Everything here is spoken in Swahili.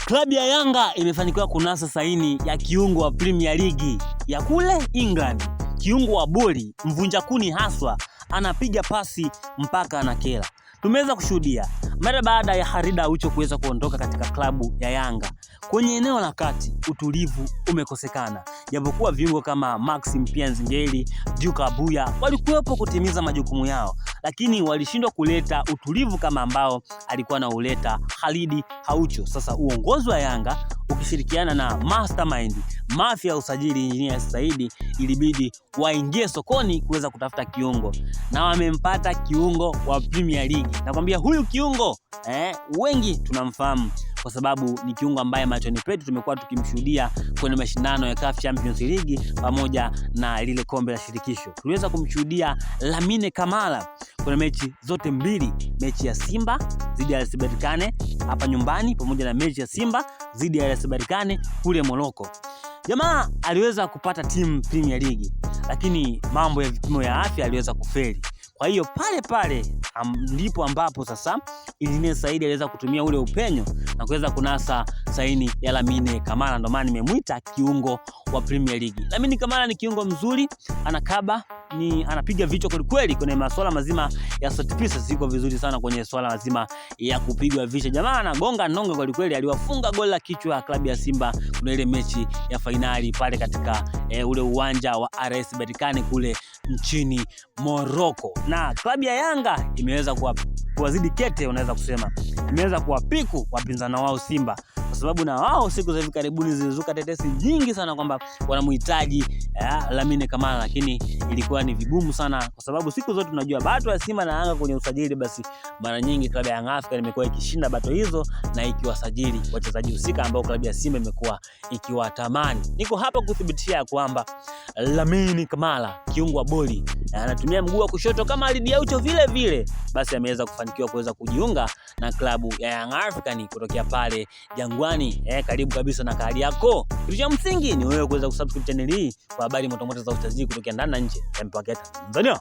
Klabu ya Yanga imefanikiwa kunasa saini ya kiungo wa Premier League ya kule England. Kiungo wa boli, mvunja kuni haswa, anapiga pasi mpaka anakera. Tumeweza kushuhudia mara baada ya Khalid Aucho kuweza kuondoka katika klabu ya Yanga, kwenye eneo la kati utulivu umekosekana. Japokuwa viungo kama Maxim Pia Nzingeli, Duke Abuya walikuwepo kutimiza majukumu yao, lakini walishindwa kuleta utulivu kama ambao alikuwa anauleta Khalid Aucho. Sasa uongozi wa Yanga ukishirikiana na mastermind mafia usajili Engineer Saidi ilibidi waingie sokoni kuweza kutafuta kiungo, na wamempata kiungo wa Premier League. Nakwambia huyu kiungo wengi tunamfahamu kwa sababu ni kiungo ambaye machoni petu tumekuwa tukimshuhudia kwenye mashindano ya CAF Champions League pamoja na lile kombe la shirikisho. Tuliweza kumshuhudia Lamine Kamara kwenye mechi zote mbili, mechi ya Simba dhidi ya RS Berkane hapa nyumbani pamoja na mechi ya Simba dhidi ya RS Berkane kule Morocco. Jamaa aliweza kupata timu Premier League, lakini mambo ya vipimo ya afya aliweza kufeli. Kwa hiyo pale ndipo ambapo sasa Engineer Saidi aliweza kutumia ule upenyo na kuweza kunasa saini ya Lamine Kamara. Ndio maana nimemuita kiungo wa Premier League. Lamine Kamara ni kiungo mzuri, anakaba, anapiga vichwa kweli kwenye masuala mazima ya set pieces, ziko vizuri sana kwenye swala mazima ya kupigwa vichwa. Jamaa anagonga nonga kweli, aliwafunga goli la kichwa ya klabu ya Simba kuna ile mechi ya finali pale katika ule uwanja wa RS Berkane kule nchini Morocco. Na klabu ya Yanga imeweza kuwazidi kete, unaweza kusema imeweza kuwapiku wapinzana wao Simba, kwa sababu na wao siku za hivi karibuni zilizuka tetesi nyingi sana kwamba wanamhitaji Lamine Kamara, lakini ilikuwa ni vigumu sana kwa sababu siku zote tunajua bato ya Simba na Yanga kwenye usajili, basi mara nyingi klabu ya Young Africans imekuwa ikishinda bato hizo na ikiwasajili wachezaji husika ambao klabu ya Simba imekuwa ikiwatamani. Niko hapa kudhibitisha kwamba Lamine Kamara kiungo wa boli anatumia mguu wa kushoto kama Khalid Aucho vile, basi ameweza kufanikiwa kuweza kujiunga na klabu ya Young Africans kutokea pale Jangwani, karibu kabisa na kadi yako. Kitu cha msingi ni wewe kuweza kusubscribe channel hii kwa habari moto moto za usajili kutokea ndani na nje ya mpaka Tanzania.